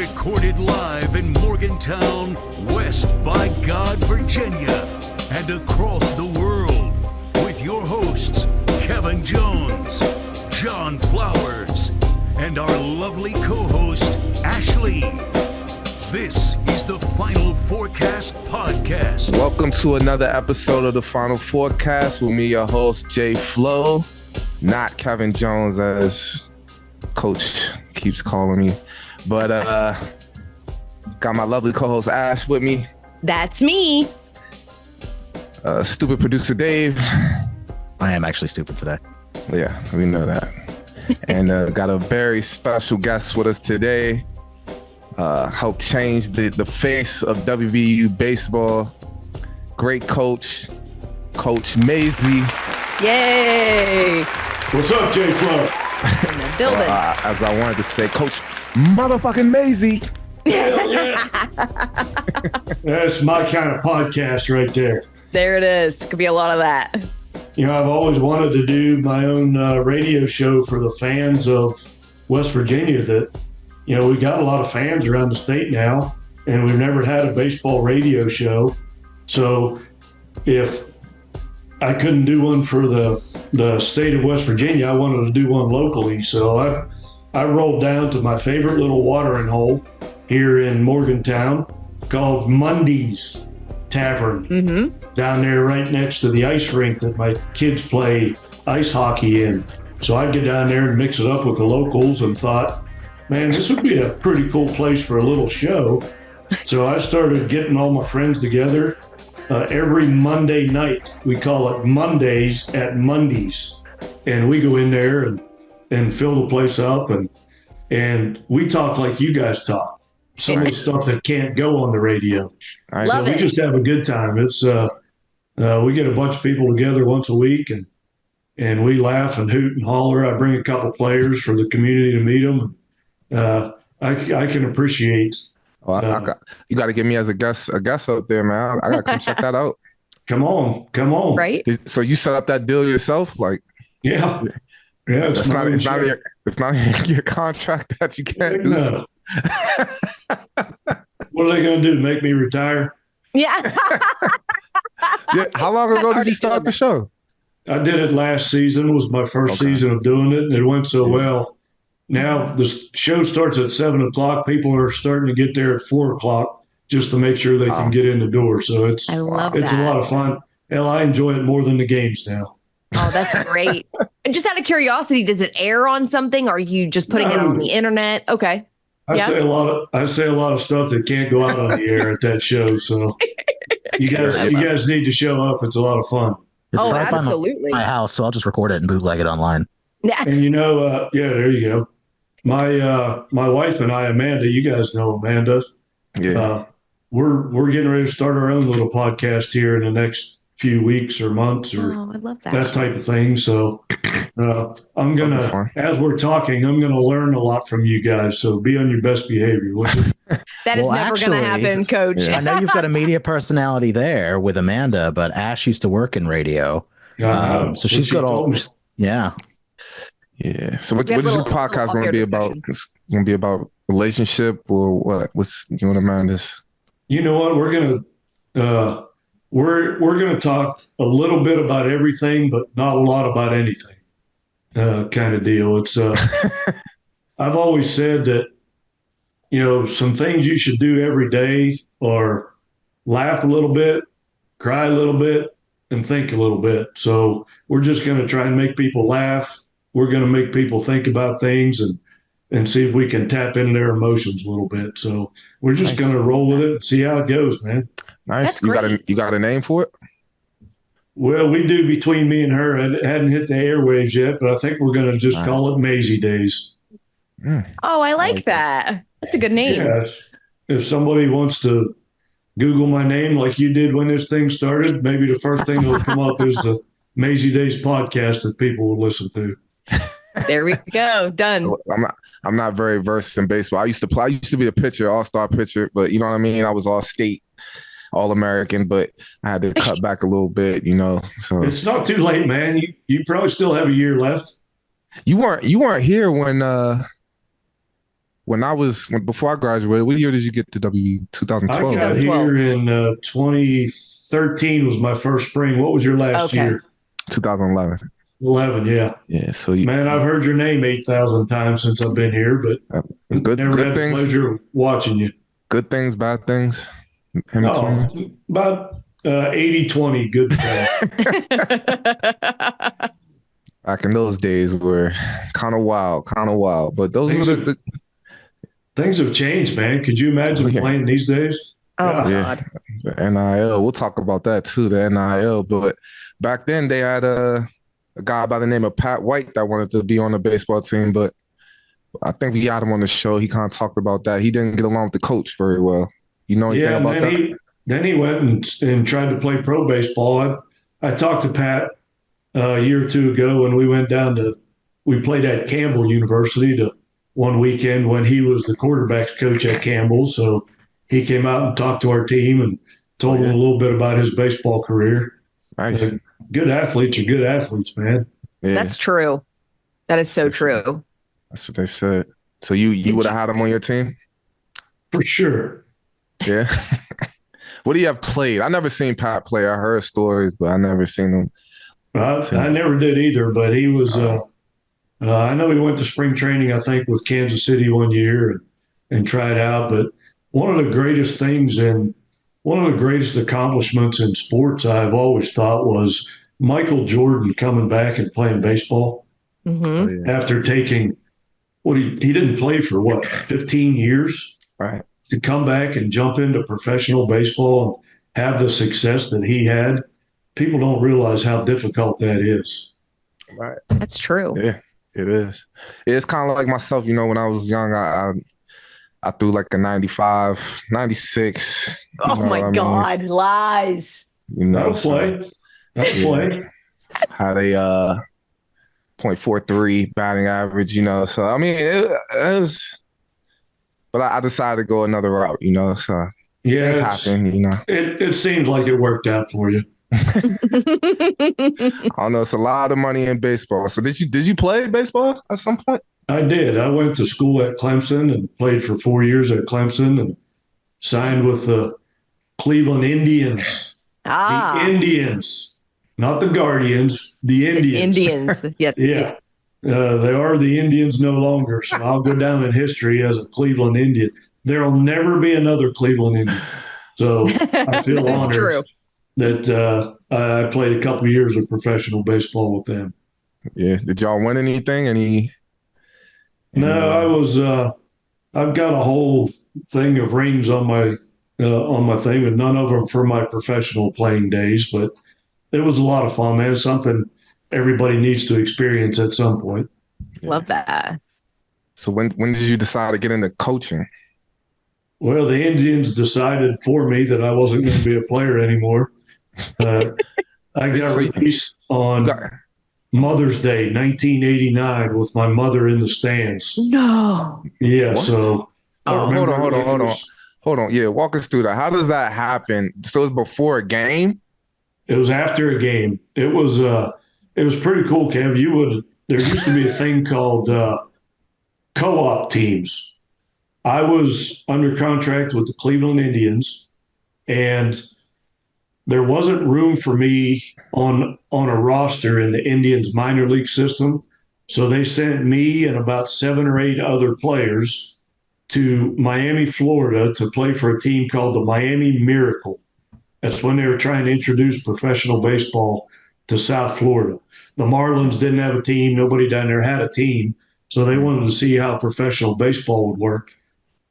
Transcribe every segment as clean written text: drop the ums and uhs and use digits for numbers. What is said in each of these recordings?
Recorded live in Morgantown, West by God, Virginia, and across the world with your hosts, Kevin Jones, John Flowers, and our lovely co-host, Ashley. This is the Final Forecast Podcast. Welcome to another episode of the Final Forecast with me, your host, Jay Flo, not Kevin Jones, as Coach keeps calling me. But got my lovely co-host Ash with me. That's me. Stupid producer Dave. I am actually stupid today. Yeah, we know that. And got a very special guest with us today. Helped change the face of WVU baseball. Great coach, Coach Mazey. Yay! What's up, Jay Flo? In the building. As I wanted to say, Coach motherfucking Mazey. Hell yeah. That's my kind of podcast right there. There it is. Could be a lot of that. You know, I've always wanted to do my own radio show for the fans of West Virginia that, you know, we got a lot of fans around the state now, and we've never had a baseball radio show. So if I couldn't do one for the state of West Virginia, I wanted to do one locally. So I rolled down to my favorite little watering hole here in Morgantown called Monday's Tavern, down there right next to the ice rink that my kids play ice hockey in. So I'd get down there and mix it up with the locals and thought, man, this would be a pretty cool place for a little show. So I started getting all my friends together. Every Monday night, we call it Mondays at Mondays. And we go in there and fill the place up. And we talk like you guys talk. Some of the stuff that can't go on the radio. Right. So we just have a good time. It's we get a bunch of people together once a week and we laugh and hoot and holler. I bring a couple players for the community to meet them. I can appreciate. You got to get me as a guest out there, man. I got to come check that out. Come on. Right? So you set up that deal yourself, like? Yeah. It's not in your contract that you can't do so. What are they going to do? Make me retire? Yeah. Yeah. How long ago did you start the show? I did it last season. It was my first season of doing it, and it went so well. Now the show starts at 7:00. People are starting to get there at 4:00 just to make sure they can get in the door. So it's I love it's that. a lot of fun. Hell, I enjoy it more than the games now. Oh, that's great. And just out of curiosity, does it air on something? Or are you just putting it on the internet? Okay. I say a lot of stuff that can't go out on the air at that show. So you guys need to show up. It's a lot of fun. It's Oh, right by absolutely. my house, so I'll just record it and bootleg it online. And you know, there you go. My wife and I, Amanda, you guys know Amanda. Yeah. We're getting ready to start our own little podcast here in the next few weeks or months or I love that. that type of thing. So I'm gonna, as we're talking, I'm gonna learn a lot from you guys. So be on your best behavior. That is never going to happen, Coach. I know you've got a media personality there with Amanda, but Ash used to work in radio, so she's got all. Yeah. Yeah. So what is your podcast going to be about? It's going to be about relationship or what? What's you want to mind this? You know what? We're gonna talk a little bit about everything, but not a lot about anything. Kind of deal. It's I've always said that, you know, some things you should do every day are laugh a little bit, cry a little bit, and think a little bit. So we're just going to try and make people laugh. We're going to make people think about things and see if we can tap into their emotions a little bit. So we're just going to roll with it and see how it goes, man. Nice. That's great. You got a name for it? Well, we do between me and her. It hadn't hit the airwaves yet, but I think we're going to just call it Mazey Days. Oh, I like that. That's a good name. Yes. If somebody wants to Google my name like you did when this thing started, maybe the first thing that'll come up is the Mazey Days podcast that people will listen to. There we go. Done. I'm not very versed in baseball. I used to be a pitcher, all-star pitcher, but you know what I mean? I was all state, all-American, but I had to cut back a little bit, you know. So it's not too late, man. You probably still have a year left. You weren't here when before I graduated, what year did you get to WVU? I 2012. got 2012. here in 2013 was my first spring. What was your last Okay. year? 2011. 11, yeah. Yeah. So you, Man, I've heard your name 8,000 times since I've been here, but good never had things, the pleasure of watching you. good things, bad things in Oh, between. about 80-20 good things. Back in those days were kind of wild. But those Things were have, things have changed, man. Could you imagine Yeah. playing these days? Oh my Yeah. God. the NIL. We'll talk about that too, the NIL. But back then they had a guy by the name of Pat White that wanted to be on the baseball team, but I think we got him on the show. He kind of talked about that. He didn't get along with the coach very well. You know anything Yeah, and about that? then he went and tried to play pro baseball. I talked to Pat a year or two ago when we went down to we played at Campbell University to one weekend when he was the quarterbacks coach at Campbell. So he came out and talked to our team and told them a little bit about his baseball career. Nice. Good athletes are good athletes, man. Yeah, That's true. That is so true. that's what they said. So you would have had him on your team? For sure. Yeah. What do you have played? I never seen Pat play. I heard stories, but I never seen him. I never did either, but he was. I know he went to spring training, I think, with Kansas City one year and tried out. But one of the greatest things and one of the greatest accomplishments in sports I've always thought was Michael Jordan coming back and playing baseball Mm-hmm. after taking he didn't play for 15 years. Right. To come back and jump into professional baseball and have the success that he had, people don't realize how difficult that is. Right. That's true. Yeah, it is. It's kind of like myself, when I was young, I threw like a 95, 96. Oh my God. Lies. That'll play. That'll play. Had a .43 batting average, So I mean, it was. But I decided to go another route, So Yeah, things happen, It seemed like it worked out for you. I don't know. It's a lot of money in baseball. So did you play baseball at some point? I did. I went to school at Clemson and played for 4 years at Clemson and signed with the Cleveland Indians. Ah. The Indians, not the Guardians, the Indians. Indians. Yes. Yeah. They are the Indians no longer, so I'll go down in history as a Cleveland Indian. There will never be another Cleveland Indian. So I feel That's honored true. that I played a couple of years of professional baseball with them. Yeah. Did y'all win anything? No, I was. I've got a whole thing of rings on my thing, but none of them for my professional playing days. But it was a lot of fun, man. It's something everybody needs to experience at some point. Love that. So when did you decide to get into coaching? Well, the Indians decided for me that I wasn't going to be a player anymore. I got released on Mother's Day, 1989, with my mother in the stands. No. Yeah, What? so Hold on. Yeah, walk us through that. How does that happen? So it's before a game? it was after a game. It was pretty cool, Kev. There used to be a thing called co-op teams. I was under contract with the Cleveland Indians, and there wasn't room for me on a roster in the Indians minor league system. So they sent me and about 7 or 8 other players to Miami, Florida to play for a team called the Miami Miracle. That's when they were trying to introduce professional baseball to South Florida. The Marlins didn't have a team. Nobody down there had a team. So they wanted to see how professional baseball would work.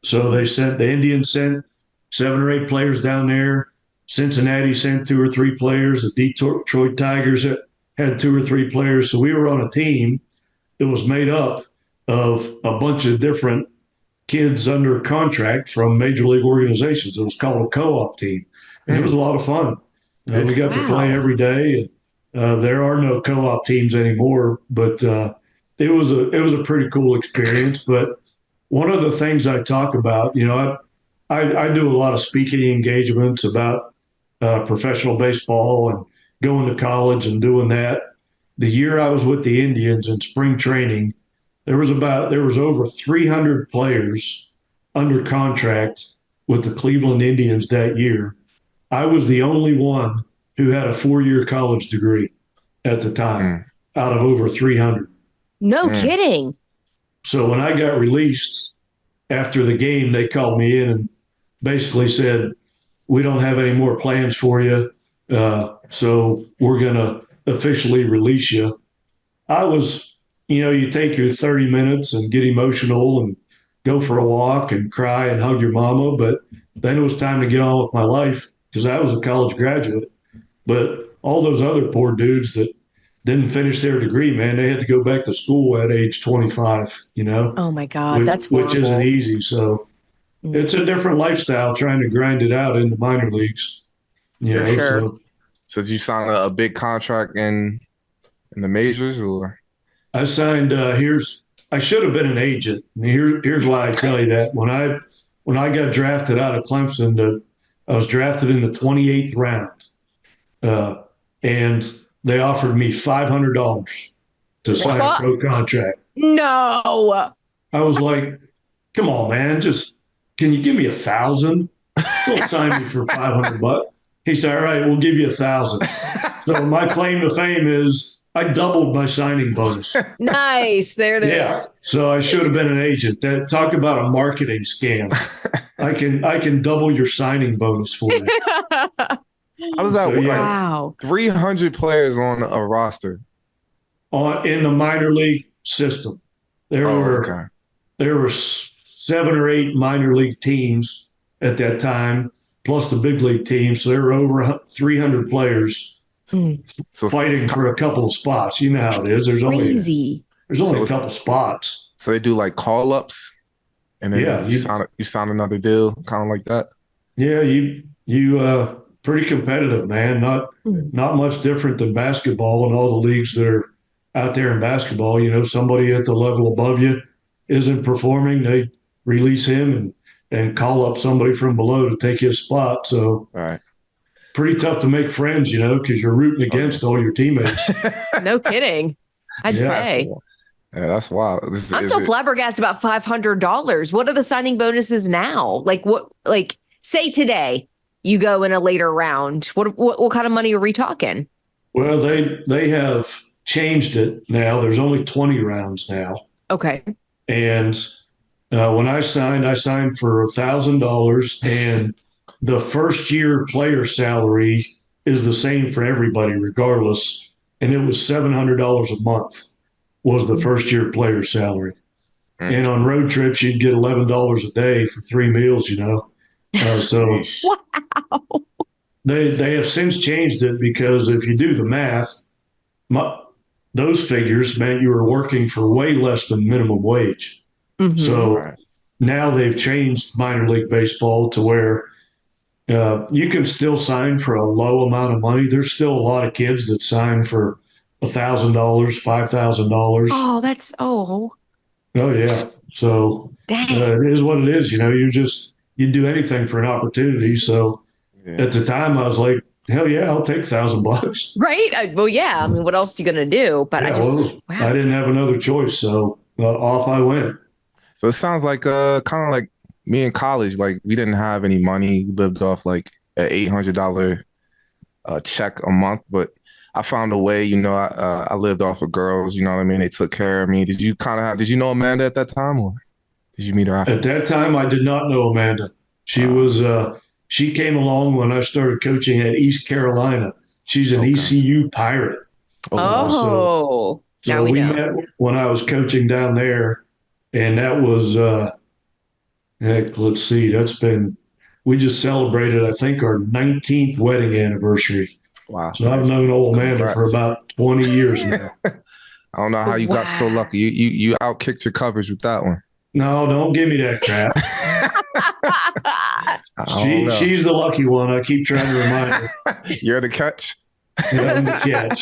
So the Indians sent 7 or 8 players down there. Cincinnati sent 2 or 3 players. The Detroit Tigers had 2 or 3 players. So we were on a team that was made up of a bunch of different kids under contract from major league organizations. It was called a co-op team. And it was a lot of fun. We got to play every day. And, there are no co-op teams anymore, but it was a pretty cool experience. But one of the things I talk about, I do a lot of speaking engagements about professional baseball and going to college and doing that. The year I was with the Indians in spring training, there was over 300 players under contract with the Cleveland Indians that year. I was the only one who had a 4-year college degree at the time out of over 300. No kidding. So when I got released after the game, they called me in and basically said, we don't have any more plans for you. So we're going to officially release you. I was, you take your 30 minutes and get emotional and go for a walk and cry and hug your mama. But then it was time to get on with my life because I was a college graduate. But all those other poor dudes that didn't finish their degree, man, they had to go back to school at age 25, Oh my God, that's which isn't horrible. easy. So it's a different lifestyle trying to grind it out in the minor leagues. For sure. So did you sign a big contract in the majors, or? I signed. I should have been an agent. And here's why I tell you that. When I got drafted out of Clemson, I was drafted in the 28th round, and they offered me $500 to sign a pro contract. No. I was like, "Come on, man! Can you give me $1,000? Don't sign me for $500." He said, "All right, we'll give you $1,000." So my claim to fame is I doubled my signing bonus. Nice. There it is. Yeah. So I should have been an agent. Talk about a marketing scam. I can double your signing bonus for you. How does that work? Wow. 300 players on a roster. In the minor league system, there were 7 or 8 minor league teams at that time, plus the big league team. So there were over 300 players fighting for a couple of spots. You know how it is. There's Crazy. only a couple spots. So they do like call ups, and then you sign another deal, kind of like that. Yeah, you pretty competitive, man. Not much different than basketball and all the leagues that are out there in basketball. Somebody at the level above you isn't performing, they release him and call up somebody from below to take his spot. So pretty tough to make friends, because you're rooting against all your teammates. No kidding. I'd say. Yeah, that's wild. I'm so flabbergasted about $500. What are the signing bonuses now? Like say today you go in a later round. What kind of money are we talking? Well, they have changed it now. There's only 20 rounds now. Okay. And when I signed for $1,000, and the first year player salary is the same for everybody, regardless. And it was $700 a month was the first year player salary. And on road trips, you'd get $11 a day for 3 meals, So Wow. They have since changed it because if you do the math, those figures meant you were working for way less than minimum wage. Mm-hmm. So now they've changed minor league baseball to where you can still sign for a low amount of money. There's still a lot of kids that sign for $1,000, $5,000. Oh, that's Oh yeah. So dang. it is what it is. You'd do anything for an opportunity. So at the time, I was like, hell yeah, I'll take $1,000. Right. Well, yeah. I mean, what else are you going to do? But I didn't have another choice. So off I went. So it sounds like kind of like me in college. Like we didn't have any money. We lived off like an $800 check a month. But I found a way, I lived off of girls, you know what I mean? They took care of me. Did you know Amanda at that time, or did you meet her after? At that time, I did not know Amanda. She came along when I started coaching at East Carolina. She's an ECU Pirate. So now we know. Met when I was coaching down there, and that was, let's see, we just celebrated, I think, our 19th wedding anniversary. Wow. So I've known old Amanda for about 20 years now. I don't know how you got so lucky. You outkicked your coverage with that one. No, don't give me that crap. She's the lucky one. I keep trying to remind her. You're the catch? Yeah, I'm the catch.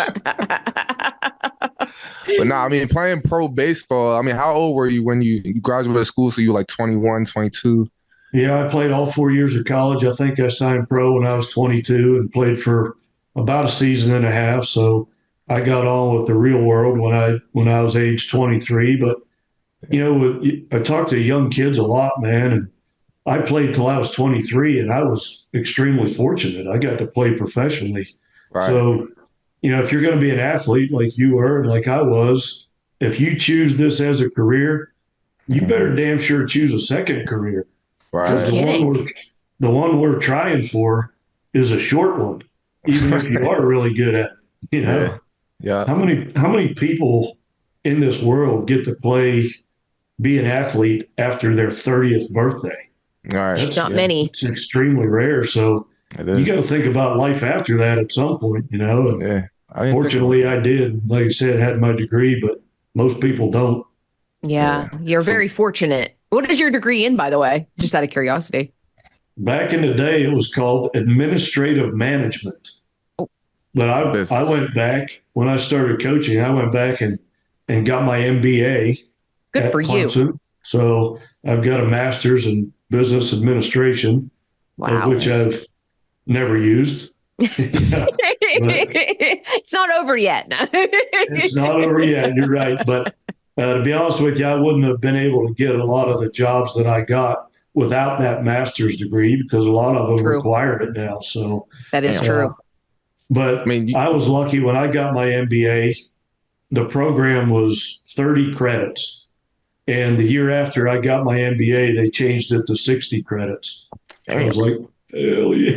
But I mean, playing pro baseball, I mean, how old were you when you graduated school? So you were like 21, 22? Yeah, I played all 4 years of college. I think I signed pro when I was 22 and played for about a season and a half. So I got on with the real world when I was age 23. But I talk to young kids a lot, man, and I played till I was 23, and I was extremely fortunate. I got to play professionally. Right. So, if you're going to be an athlete like you were and like I was, if you choose this as a career, you better damn sure choose a second career. Because Right. the one we're trying for is a short one, even if you are really good at it. Yeah. Yeah. How many people in this world get to be an athlete after their 30th birthday? All right. That's Not many. It's extremely rare. So It you is. got to think about life after that at some point, And Yeah. I didn't think fortunately, I did. Like I said, had my degree, but most people don't. Yeah, you're very fortunate. What is your degree in, by the way? Just out of curiosity. Back in the day, it was called administrative management. Oh. But I went back when I started coaching. I went back and got my MBA Good at for you. Clemson. So I've got a master's in business administration, of Wow. which I've never used. It's not over yet. It's not over yet. You're right. But to be honest with you, I wouldn't have been able to get a lot of the jobs that I got without that master's degree because a lot of them True. require it now. So That is true. But I was lucky when I got my MBA, the program was 30 credits. And the year after I got my MBA, they changed it to 60 credits. I was like, hell yeah.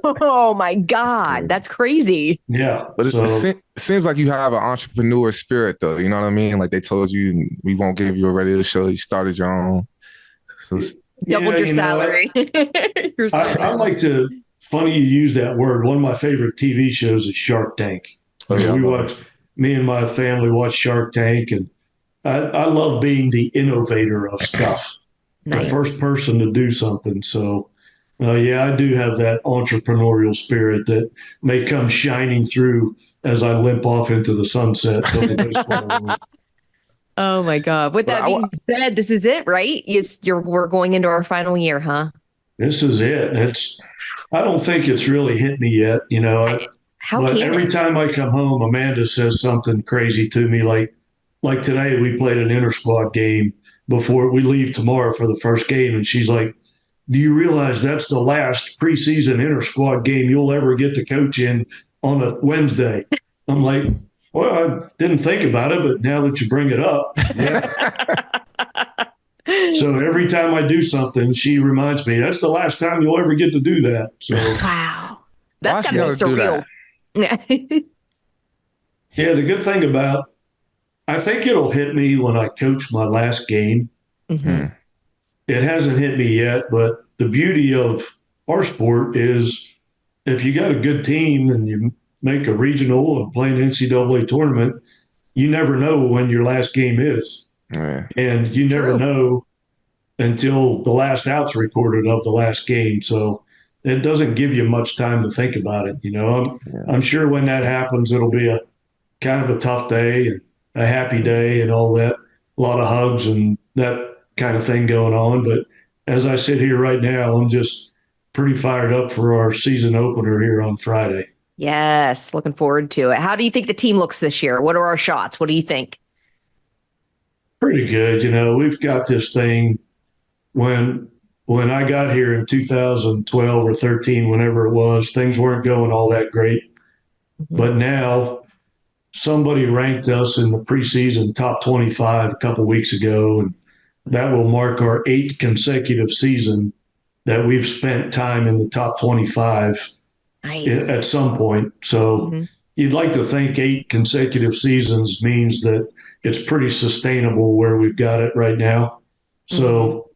Oh my God. That's crazy. Yeah. But it seems like you have an entrepreneur spirit, though. You know what I mean? Like they told you, we won't give you a radio show. You started your own. So Doubled your salary. I like to, funny you use that word. One of my favorite TV shows is Shark Tank. Me and my family watch Shark Tank, and I love being the innovator of stuff, Nice. The first person to do something. So, I do have that entrepreneurial spirit that may come shining through as I limp off into the sunset. Oh my God. With that being said, this is it, right? We're going into our final year, huh? This is it. I don't think it's really hit me yet, But every time I come home, Amanda says something crazy to me. Like today, we played an inter-squad game before we leave tomorrow for the first game. And she's like, do you realize that's the last preseason inter-squad game you'll ever get to coach in on a Wednesday? I'm like, well, I didn't think about it, but now that you bring it up. Yeah. So every time I do something, she reminds me, that's the last time you'll ever get to do that. So wow. That's kind of surreal. Yeah, the good thing about, I think it'll hit me when I coach my last game. Mm-hmm. It hasn't hit me yet, but the beauty of our sport is if you got a good team and you make a regional and play an NCAA tournament, you never know when your last game is. Yeah. And you never know until the last out's recorded of the last game. So it doesn't give you much time to think about it. I'm sure when that happens, it'll be a kind of a tough day and a happy day and all that, a lot of hugs and that kind of thing going on. But as I sit here right now, I'm just pretty fired up for our season opener here on Friday. Yes, looking forward to it. How do you think the team looks this year? What are our shots? What do you think? Pretty good. We've got this thing when I got here in 2012 or 13, whenever it was, things weren't going all that great. Mm-hmm. But now somebody ranked us in the preseason top 25 a couple weeks ago, and that will mark our 8th consecutive season that we've spent time in the top 25 at some point. So you'd like to think 8 consecutive seasons means that it's pretty sustainable where we've got it right now. So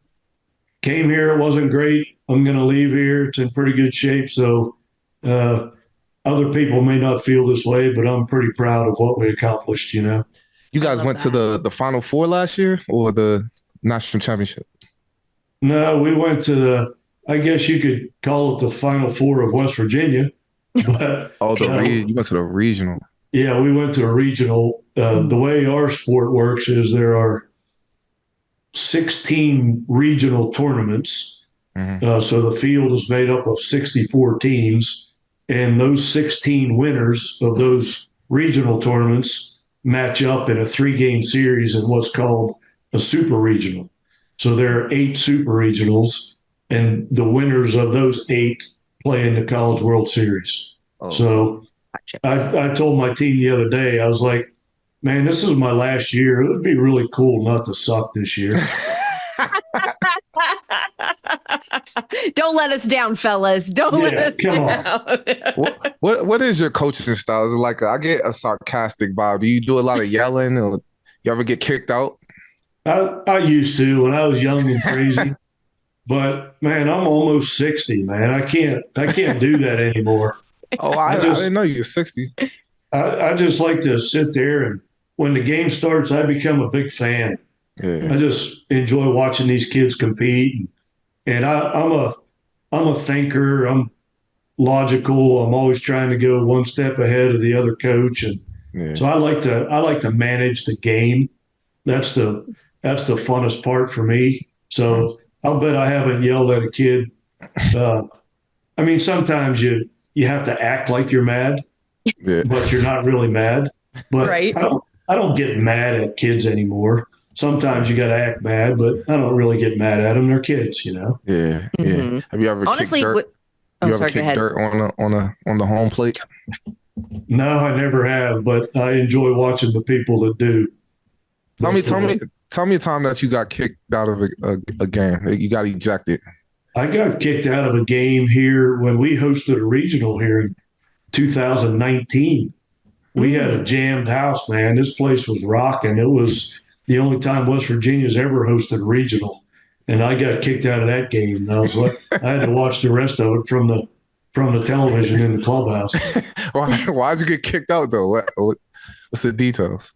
came here, it wasn't great. I'm going to leave here. It's in pretty good shape. So other people may not feel this way, but I'm pretty proud of what we accomplished, You guys went to the Final Four last year or the National Championship? No, we went to I guess you could call it the Final Four of West Virginia. But you went to the regional. Yeah, we went to a regional. The way our sport works is there are 16 regional tournaments. So the field is made up of 64 teams, and those 16 winners of those regional tournaments match up in a 3-game series in what's called a super regional. So there are 8 super regionals, and the winners of those 8 play in the College World Series. Oh. So Gotcha. I told my team the other day, I was like, man, this is my last year. It would be really cool not to suck this year. Don't let us down, fellas. Don't let us come down. What is your coaching style? Is it like I get a sarcastic vibe? Do you do a lot of yelling, or you ever get kicked out? I used to when I was young and crazy, but man, I'm almost 60, man. I can't do that anymore. Oh, I didn't know you were 60. I just like to sit there, and when the game starts, I become a big fan. Yeah. I just enjoy watching these kids compete, and I'm a thinker. I'm logical. I'm always trying to go one step ahead of the other coach, and so I like to manage the game. That's the funnest part for me. So I'll bet I haven't yelled at a kid. I mean, sometimes you have to act like you're mad, but you're not really mad. But Right. I don't get mad at kids anymore. Sometimes you got to act mad, but I don't really get mad at them. They're kids, you know. Yeah. Mhm. Have you ever Honestly, kicked dirt? You ever kicked dirt on the home plate? No, I never have, but I enjoy watching the people that do. Tell me a time that you got kicked out of a game. You got ejected. I got kicked out of a game here when we hosted a regional here in 2019. We had a jammed house, man. This place was rocking. It was the only time West Virginia's ever hosted a regional, and I got kicked out of that game. And I was like, I had to watch the rest of it from the television in the clubhouse. Why'd you get kicked out though? What's the details?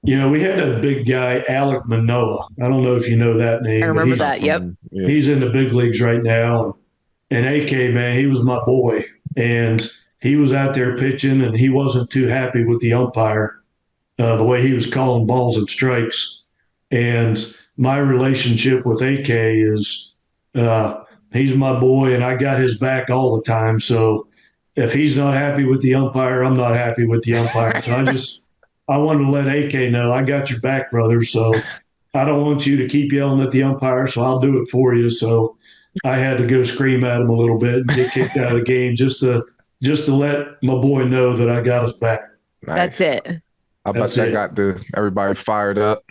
You know, we had a big guy, Alec Manoa. I don't know if you know that name. I remember that. Yep. Yeah. He's in the big leagues right now. And AK, man, he was my boy. And he was out there pitching, and he wasn't too happy with the umpire, the way he was calling balls and strikes. And my relationship with AK is he's my boy, and I got his back all the time. So if he's not happy with the umpire, I'm not happy with the umpire. So I wanted to let AK know I got your back, brother. So I don't want you to keep yelling at the umpire, so I'll do it for you. So I had to go scream at him a little bit and get kicked out of the game just to let my boy know that I got his back. Nice. That's it. I bet that got everybody fired up.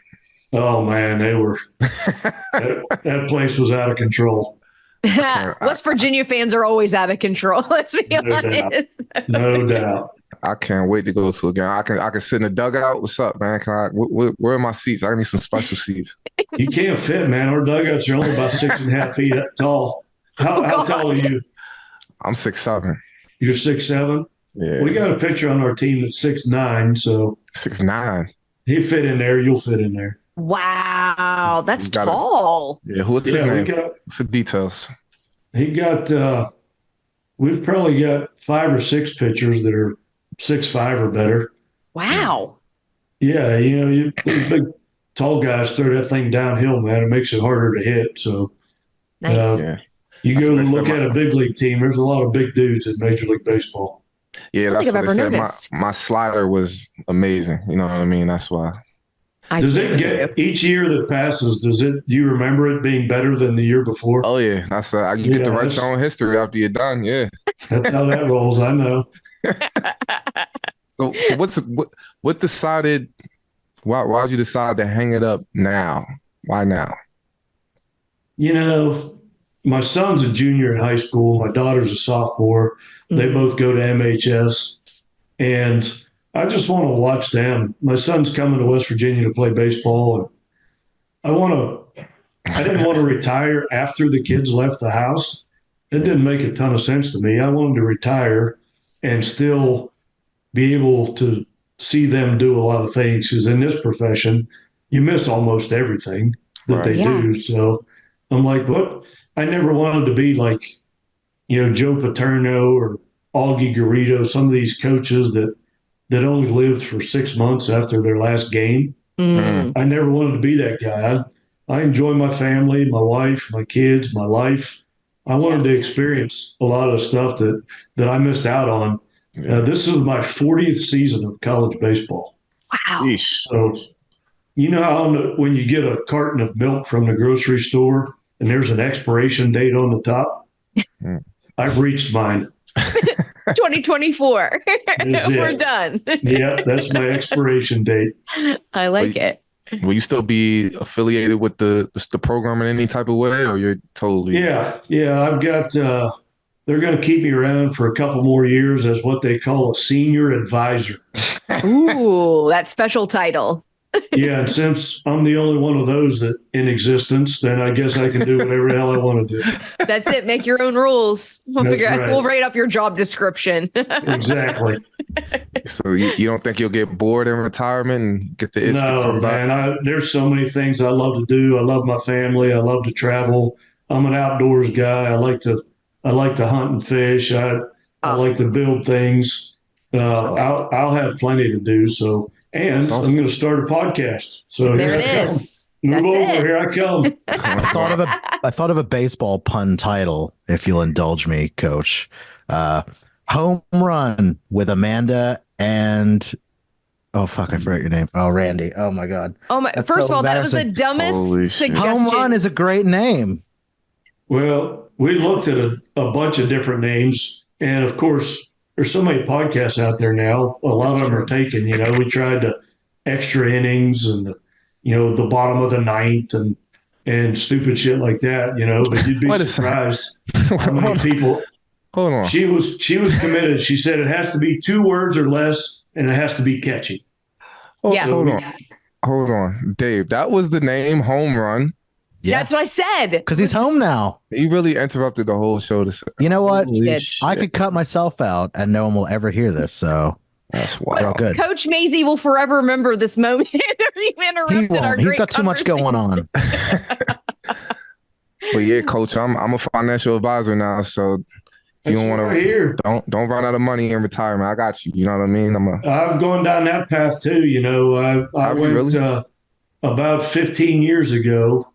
Oh man, they were that place was out of control. West Virginia fans are always out of control. Let's be honest. No doubt. I can't wait to go to a game. I can sit in the dugout. What's up, man? Where are my seats? I need some special seats. You can't fit, man. Our dugouts are only about 6.5 feet tall. How tall are you? I'm 6'7". You're 6'7"? Yeah. We got a picture on our team that's 6'9", so 6'9". He fit in there. You'll fit in there. Wow, that's tall. What's his name? What's the details? He got. We've probably got 5 or 6 pitchers that are 6'5" or better. Wow. Yeah, these big, tall guys throw that thing downhill, man. It makes it harder to hit. So, nice. You go look at a big league team. There's a lot of big dudes in Major League Baseball. Yeah, that's what they said. My slider was amazing. You know what I mean? That's why. Does it get each year that passes? Do you remember it being better than the year before? Oh yeah, that's you get to write your own history after you're done. Yeah, that's how that rolls. I know. So what decided? Why did you decide to hang it up now? Why now? My son's a junior in high school. My daughter's a sophomore. They both go to MHS, and I just want to watch them. My son's coming to West Virginia to play baseball, and I didn't want to retire after the kids left the house. It didn't make a ton of sense to me. I wanted to retire and still be able to see them do a lot of things, because in this profession, you miss almost everything that they do. So I'm like, what? I never wanted to be like, Joe Paterno or Augie Garrido, some of these coaches that only lived for 6 months after their last game. I never wanted to be that guy. I enjoy my family, my wife, my kids, my life. I wanted to experience a lot of the stuff that I missed out on. This is my 40th season of college baseball. Wow. So you know how when you get a carton of milk from the grocery store and there's an expiration date on the top? I've reached mine. 2024. We're done. Yeah, that's my expiration date. I like it. Will you still be affiliated with the program in any type of way, or you're totally? Yeah. I've got. They're going to keep me around for a couple more years as what they call a senior advisor. Ooh, that special title. Yeah, and since I'm the only one of those that in existence, then I guess I can do whatever the hell I want to do. That's it. Make your own rules. Right. We'll write up your job description. Exactly. So you don't think you'll get bored in retirement and get the itch to come back? Man, there's so many things I love to do. I love my family. I love to travel. I'm an outdoors guy. I like to hunt and fish. I like to build things. I'll have plenty to do. So. And awesome. I'm going to start a podcast. So there it is. Move over. Here I come. I thought of a baseball pun title, if you'll indulge me, Coach. Home Run with Amanda and I forgot your name. Oh, Randy. Oh my God. Oh my! That's first of all, that was the dumbest suggestion. Home Run is a great name. Well, we looked at a bunch of different names, and of course. There's so many podcasts out there now. A lot of them are taken. We tried the extra innings and the bottom of the ninth and stupid shit like that. But you'd be surprised how many people. Hold on. She was committed. She said it has to be 2 words or less, and it has to be catchy. Hold on, Dave. That was the name, Home Run. Yeah. That's what I said. Because he's home now. He really interrupted the whole show to say, you know what? I could cut myself out and no one will ever hear this. So that's wild. Good. Coach Mazey will forever remember this moment. You interrupted our He's got too much going on. But yeah, Coach, I'm a financial advisor now. So if you don't want to, don't run out of money in retirement. I got you. You know what I mean? I've gone down that path too. I went about 15 years ago.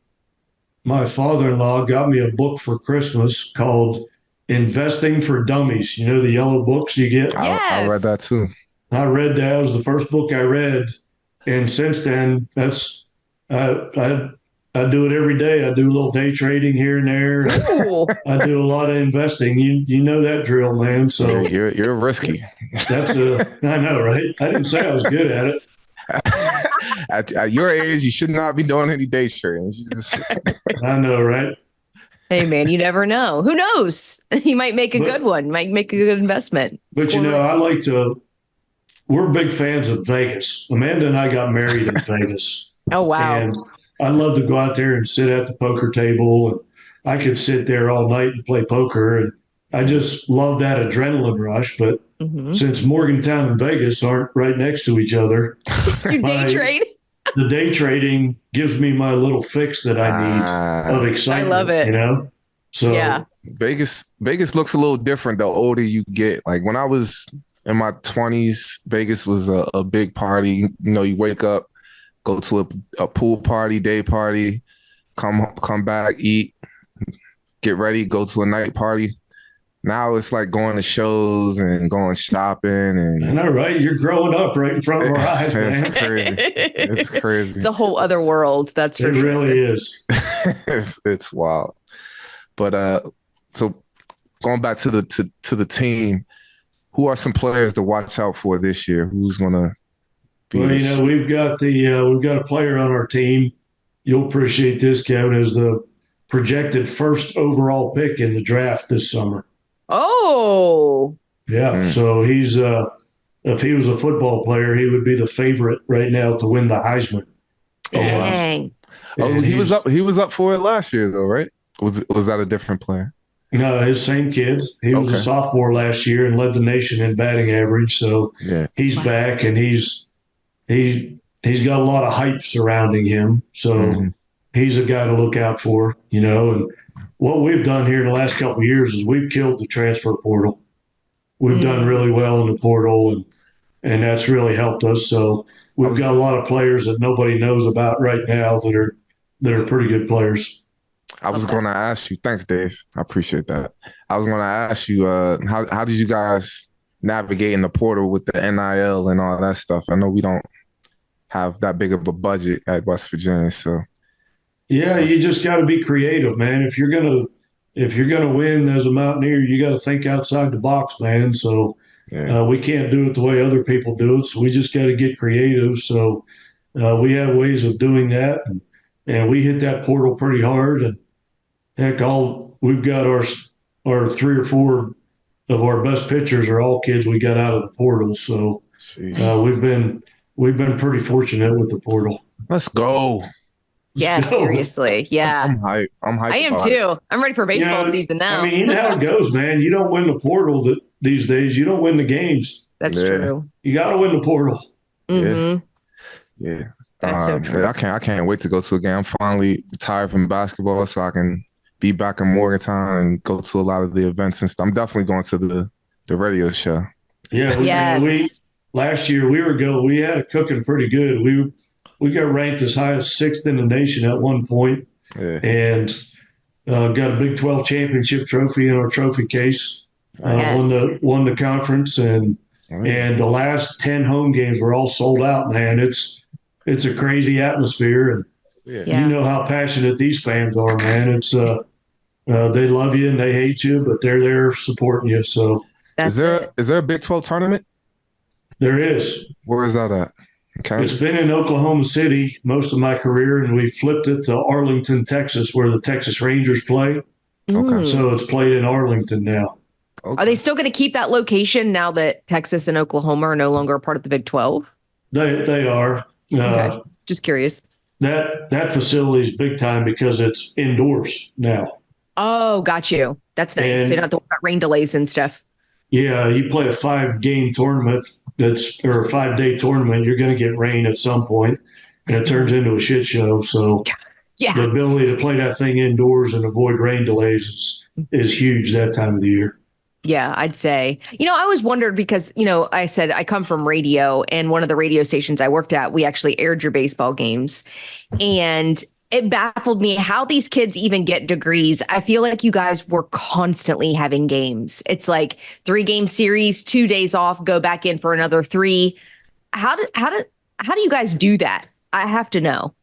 My father-in-law got me a book for Christmas called Investing for Dummies. The yellow books you get? Yes. I read that too. I read that. It was the first book I read. And since then, I do it every day. I do a little day trading here and there. I do a lot of investing. You know that drill, man. So you're risky. I know, right? I didn't say I was good at it. At your age, you should not be doing any day trading. I know, right? Hey, man, you never know. Who knows? He might make a good one. Might make a good investment. But I like to. We're big fans of Vegas. Amanda and I got married in Vegas. Oh wow! And I love to go out there and sit at the poker table, and I could sit there all night and play poker, and I just love that adrenaline rush. But since Morgantown and Vegas aren't right next to each other, you day trade. The day trading gives me my little fix that I need of excitement. I love it. So yeah. Vegas looks a little different the older you get. Like when I was in my 20s, Vegas was a big party. You wake up, go to a pool party, day party, come back, eat, get ready, go to a night party. Now it's like going to shows and going shopping. And I know, right? You're growing up right in front of our eyes, man. It's crazy. It's crazy. It's a whole other world. That's for sure. It really is. It's wild. But so going back to the team, who are some players to watch out for this year? Who's gonna be? Well, we've got a player on our team. You'll appreciate this, Kevin, is the projected first overall pick in the draft this summer. Oh. Yeah. So he's if he was a football player, he would be the favorite right now to win the Heisman. Dang. He was up for it last year though, right? Was that a different player? No, his same kid. He was a sophomore last year and led the nation in batting average. So he's back, and he's got a lot of hype surrounding him. So he's a guy to look out for, and what we've done here in the last couple of years is we've killed the transfer portal. We've done really well in the portal, and that's really helped us. So we've got a lot of players that nobody knows about right now that are pretty good players. I was going to ask you. Thanks, Dave. I appreciate that. I was going to ask you, how did you guys navigate in the portal with the NIL and all that stuff? I know we don't have that big of a budget at West Virginia. So Yeah, you just got to be creative, man. If you're gonna win as a Mountaineer, you got to think outside the box, man. So yeah, we can't do it the way other people do it. So we just got to get creative. So we have ways of doing that, and we hit that portal pretty hard. And heck, all we've got our 3 or 4 of our best pitchers are all kids we got out of the portal. So jeez. we've been pretty fortunate with the portal. Let's go. Yeah, So, seriously. Yeah. I'm hyped. I'm hyped. I am about it. too. I'm ready for baseball season now. I mean, you know how it goes, man. You don't win the portal these days. You don't win the games. That's Yeah. true. You got to win the portal. Hmm. Yeah. That's so true. I can't wait to go to a game. I'm finally retired from basketball, so I can be back in Morgantown and go to a lot of the events and stuff. I'm definitely going to the radio show. Yeah. Yes. Last year we had it cooking pretty good. We got ranked as high as 6th in the nation at one point, Yeah. and got a Big 12 championship trophy in our trophy case. Yes. Won the conference, and the last 10 home games were all sold out. Man, it's a crazy atmosphere, and Yeah. you know how passionate these fans are, man. It's they love you and they hate you, but they're there supporting you. So That's Is there a Big 12 tournament? there is. Where is that at? Okay. It's been in Oklahoma City most of my career, and we flipped it to Arlington, Texas, where the Texas Rangers play. Okay. So it's played in Arlington now. Are they still going to keep that location now that Texas and Oklahoma are no longer a part of the Big 12? They are. Okay. Just curious. That facility is big time because it's indoors now. Oh, got you. That's nice. And- So you don't have to worry about rain delays and stuff. Yeah, you play a 5-game tournament or a 5-day tournament, you're going to get rain at some point, and it turns into a shit show. So Yeah. the ability to play that thing indoors and avoid rain delays is huge that time of the year. Yeah, I'd say. I always wondered because, I said I come from radio, and one of the radio stations I worked at, we actually aired your baseball games. And it baffled me how these kids even get degrees. I feel like you guys were constantly having games. It's like 3-game series, 2 days off, go back in for another 3. How do you guys do that? I have to know.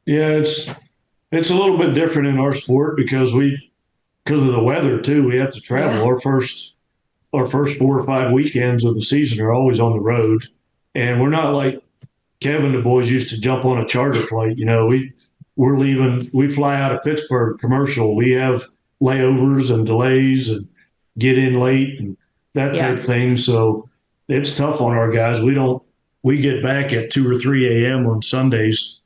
Yeah, it's a little bit different in our sport because of the weather too. We have to travel. Yeah. Our first 4 or 5 weekends of the season are always on the road, and we're not like Kevin. The boys used to jump on a charter flight. We're leaving. We fly out of Pittsburgh commercial. We have layovers and delays and get in late and that type of thing. So it's tough on our guys. We get back at 2 or 3 a.m. on Sundays,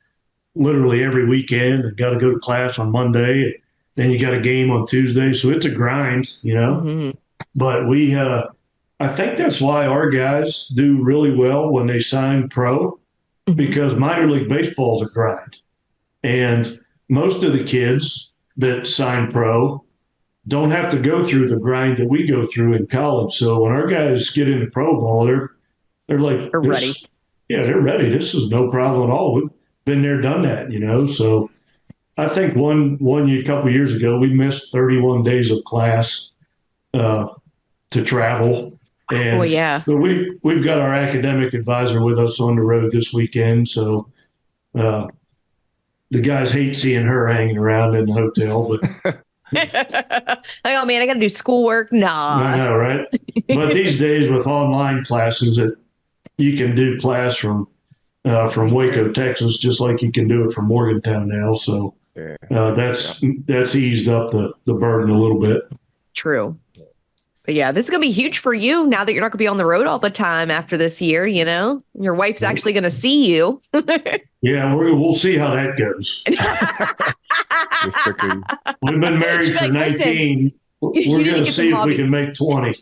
literally every weekend, and got to go to class on Monday. Then you got a game on Tuesday. So it's a grind, Mm-hmm. But I think that's why our guys do really well when they sign pro, because minor league baseball is a grind. And most of the kids that sign pro don't have to go through the grind that we go through in college. So when our guys get into pro ball, they're like, They're ready. Yeah, they're ready. This is no problem at all. We've been there, done that, So I think a couple of years ago, we missed 31 days of class to travel. And but we've got our academic advisor with us on the road this weekend. So the guys hate seeing her hanging around in the hotel, but Oh man, I got to do schoolwork. Nah. I know, right? But these days with online classes, that you can do class from Waco, Texas, just like you can do it from Morgantown now. So that's eased up the burden a little bit. True. But yeah, this is going to be huge for you now that you're not going to be on the road all the time after this year. Your wife's actually going to see you. Yeah, we'll see how that goes. We've been married for 19. We're going to see if we can make 20.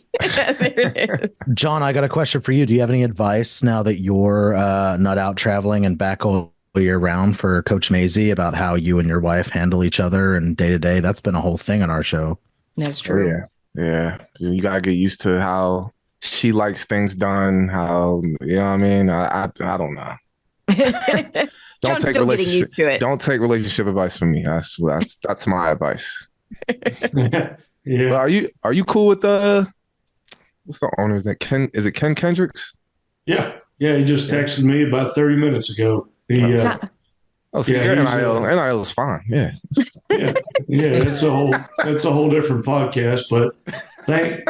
John, I got a question for you. Do you have any advice now that you're not out traveling and back all year round for Coach Mazey about how you and your wife handle each other and day to day? That's been a whole thing on our show. That's true. Yeah. You got to get used to how she likes things done. How, what I mean? I don't know. John's still getting used to it. Don't take relationship advice from me. That's my advice. Yeah. But are you cool with what's the owner's name? Is it Ken Kendricks? Yeah. Yeah, he just texted me about 30 minutes ago. Oh, so Yeah, your he's, NIL is fine. Yeah. yeah, it's a whole different podcast. But thank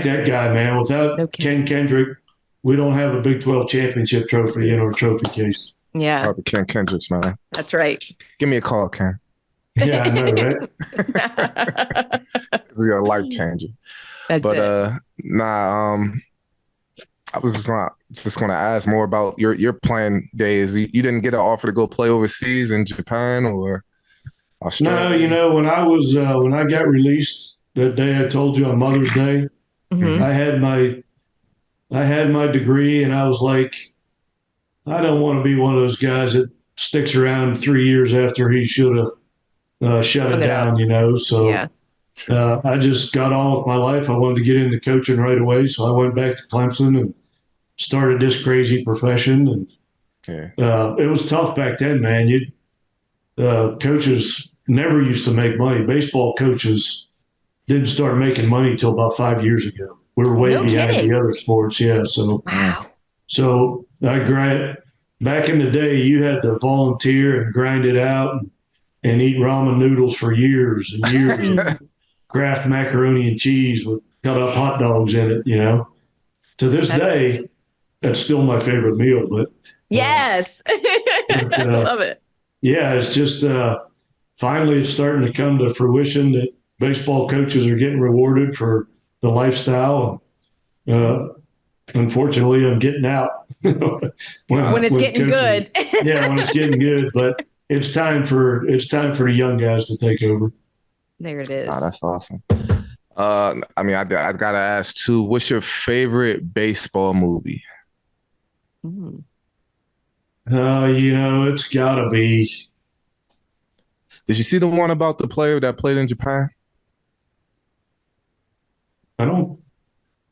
that guy, man. Without No kidding. Ken Kendrick, we don't have a Big 12 championship trophy in our trophy case. Yeah, Shout out to Ken Kendricks, man. that's right. Give me a call, Ken. Yeah, I know, right? It's a life changer. That's But it. I was just gonna ask more about your playing days. You didn't get an offer to go play overseas in Japan or Australia? No, when I got released that day I told you on Mother's Day, Mhm. I had my degree, and I was like, I don't want to be one of those guys that sticks around 3 years after he should have shut it Hung it up. down. So Yeah. I just got on with my life. I wanted to get into coaching right away, so I went back to Clemson and started this crazy profession. And Yeah. it was tough back then, man. Coaches never used to make money. Baseball coaches didn't start making money till about 5 years ago. We were way No behind kidding. the other sports. Yeah. Wow. So back in the day, you had to volunteer and grind it out and eat ramen noodles for years and years of Kraft macaroni and cheese with cut up hot dogs in it. To this day, that's still my favorite meal. But Yes. I love it. yeah, it's just finally it's starting to come to fruition that baseball coaches are getting rewarded for the lifestyle. Unfortunately, I'm getting out When it's getting good. Yeah, when it's getting good, but it's time for the young guys to take over. There it is. Oh, that's awesome. I gotta ask too. What's your favorite baseball movie? Mm. It's gotta be. Did you see the one about the player that played in Japan? I don't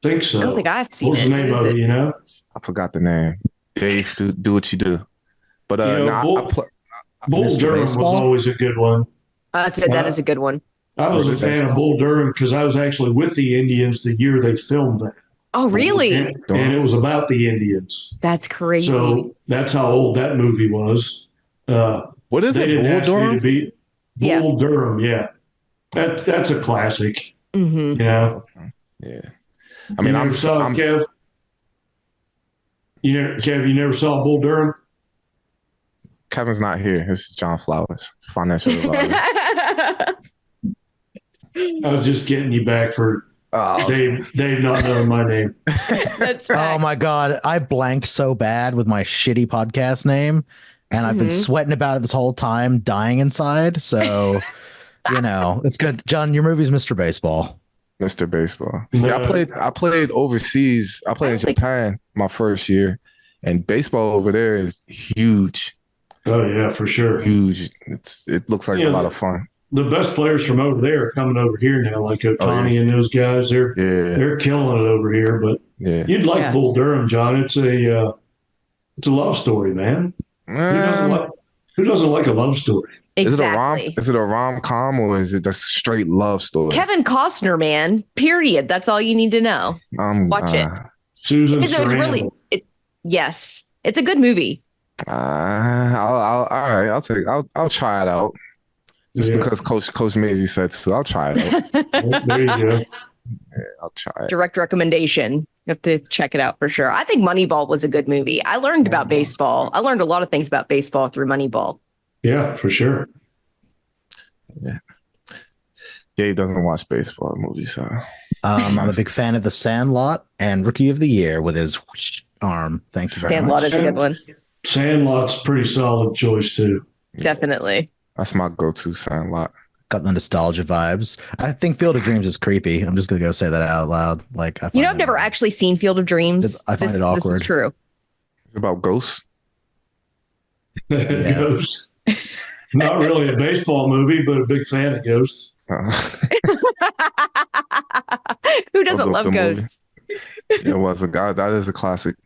think so. I don't think I've seen What's it. the name What of is it? I forgot the name. Dave, do what you do. But Bull Mr. Durham was Baseball? always a good one. That's it. That is a good one. I was a fan of Bull Durham because I was actually with the Indians the year they filmed that. Oh, really? And it was about the Indians. That's crazy. So that's how old that movie was. What is They it? didn't Bull ask me to Durham? be Yeah. Bull Durham. Yeah, that's a classic. Mhm. Yeah. Yeah. I mean, I'm Kev. Kev, you never saw Bull Durham? Kevin's not here. It's John Flowers, financial advisor. I was just getting you back for Dave not knowing my name. That's Oh my facts. God. I blanked so bad with my shitty podcast name, and I've been Mhm. sweating about it this whole time, dying inside. So, it's good. John, your movie's Mr. Baseball. Mr. Baseball. No. Yeah, I played overseas. I played in Japan my first year, and baseball over there is huge. Oh yeah, for sure. Huge. It looks like Yeah, a lot of fun. The best players from over there are coming over here now, like Otani and those guys. They're killing it over here. But Yeah. you'd like Bull Durham, John. It's a love story, man. Who doesn't like a love story? Exactly. Is it a rom-com or is it a straight love story? Kevin Costner, man. Period. That's all you need to know. Watch it. Susan It's Sarandon. Yes, it's a good movie. All right. I'll try it out. Just because Coach Mazey said so. I'll try it out. There you go. Yeah, I'll try it. Direct recommendation. You have to check it out for sure. I think Moneyball was a good movie. I learned about baseball. I learned a lot of things about baseball through Moneyball. Yeah, for sure. Yeah. Dave doesn't watch baseball movies, so I'm a big fan of The Sandlot and Rookie of the Year with his whoosh arm. Thanks. Sandlot is a good one. Sandlot's pretty solid choice too. Definitely. that's my go-to Sandlot. Got the nostalgia vibes. I think Field of Dreams is creepy. I'm just gonna go say that out loud. Like, I've never actually seen Field of Dreams. I find it awkward. This is true. It's about ghosts. Yeah. Ghost. Not really a baseball movie, but a big fan of Ghosts. Who doesn't Love love the movie. ghosts? It was a god. That is a classic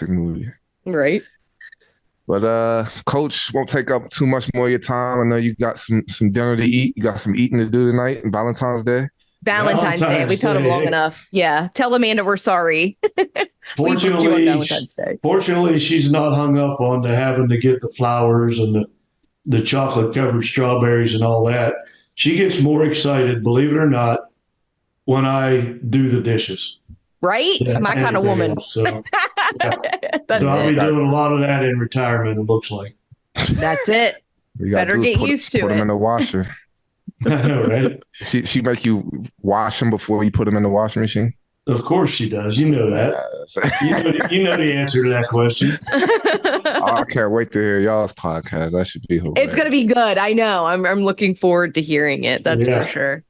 movie. Right. But Coach, won't take up too much more of your time. I know you got some dinner to eat. You got some eating to do tonight on Valentine's Day. Valentine's Day. We told him long enough. Yeah. Tell Amanda we're sorry. We booked you on Valentine's Day. Fortunately, she's not hung up on having to get the flowers and the chocolate covered strawberries and all that. She gets more excited, believe it or not, when I do the dishes. Right? Yeah, my kind of woman. Else, so, yeah. So I'll be doing a lot of that in retirement, it looks like. That's it. Better get used to it. Put them in the washer. I know, right? She make you wash them before you put them in the washing machine? Of course she does. You know that. You know the answer to that question. I can't wait to hear y'all's podcast. That should be hilarious. It's going to be good. I know. I'm looking forward to hearing it. That's for sure.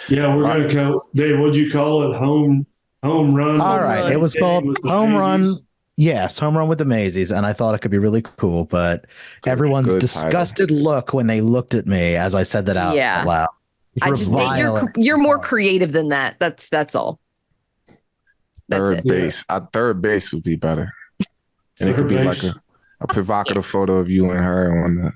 Yeah, we're going to go. Dave, what'd you call it? Home run? All right. It was called Home Run. Yes, Home Run with the Mazeys. And I thought it could be really cool, but everyone's disgusted look when they looked at me as I said that out loud. I just think you're more creative than that. That's all. Third base. Third base would be better. And it could be like a provocative photo of you and her on the.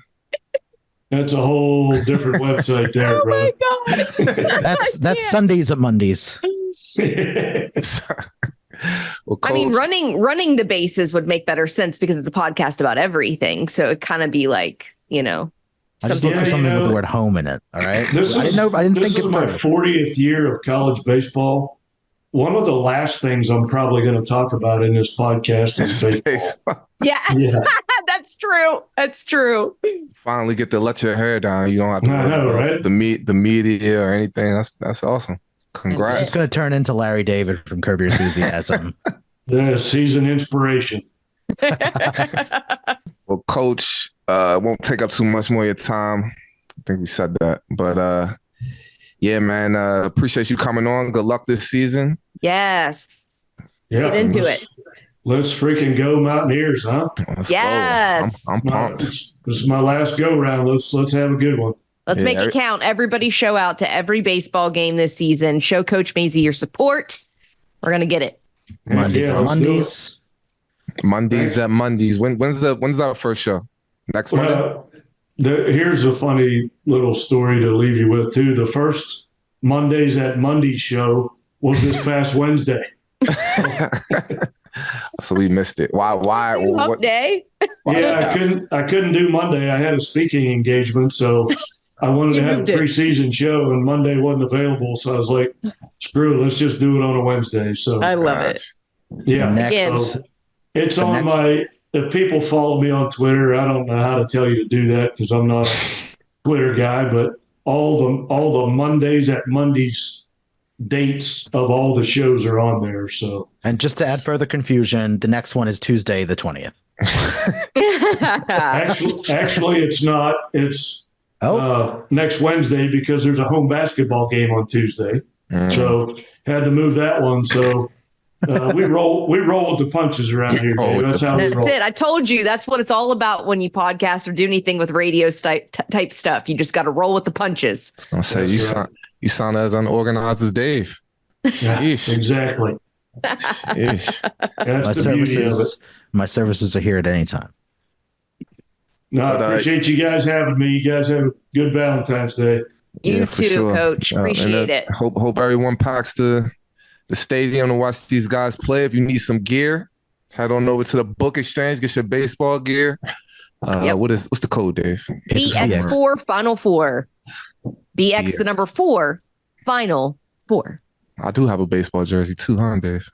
That's a whole different website there, bro. Oh my God. That's Sundays and Mondays. Well, I mean, running the bases would make better sense because it's a podcast about everything. So it kind of be like, I just look for something with the word home in it. All right. This is my 40th year of college baseball. One of the last things I'm probably going to talk about in this podcast is baseball. Yeah. That's true. That's true. Finally get to let your hair down. You don't have to worry about the media or anything. That's awesome. Congrats. It's going to turn into Larry David from Curb Your Enthusiasm. Yes, he's an inspiration. Well, Coach, won't take up too much more of your time. I think we said that. But yeah, man, appreciate you coming on. Good luck this season. Yes. Yeah, get into it. Let's freaking go Mountaineers, huh? Yes. I'm pumped. This is my last go round. Let's have a good one. Let's make it count. Everybody show out to every baseball game this season. Show Coach Mazey your support. We're gonna get it. Mondays on Mondays. Mondays at Mondays. When's our first show? Next Monday? Here's a funny little story to leave you with too. The first Mondays at Mondays show was this past Wednesday. So we missed it. Why? What day? Yeah, I couldn't do Monday. I had a speaking engagement, so I wanted to have a preseason show, and Monday wasn't available. So I was like, "Screw it, let's just do it on a Wednesday." So I love it. Yeah, so it's on my. If people follow me on Twitter, I don't know how to tell you to do that because I'm not a Twitter guy. But all the Mondays at Mondays dates of all the shows are on there. So, and just to add further confusion, the next one is Tuesday the 20th. Actually, it's not. It's next Wednesday because there's a home basketball game on Tuesday. So had to move that one. So we roll with the punches around here. Dave. That's how we roll. That's it. I told you that's what it's all about when you podcast or do anything with radio type stuff. You just got to roll with the punches. I was gonna say you sound as unorganized as Dave. Yeah, exactly. That's the beauty of it. My services are here at any time. No, I appreciate you guys having me. You guys have a good Valentine's Day. You too, Coach. Appreciate it. Hope everyone packs the stadium to watch these guys play. If you need some gear, head on over to the Book Exchange, get your baseball gear. What's the code, Dave? BX4 Final Four. BX the number 4 Final 4. I do have a baseball jersey too, huh, Dave?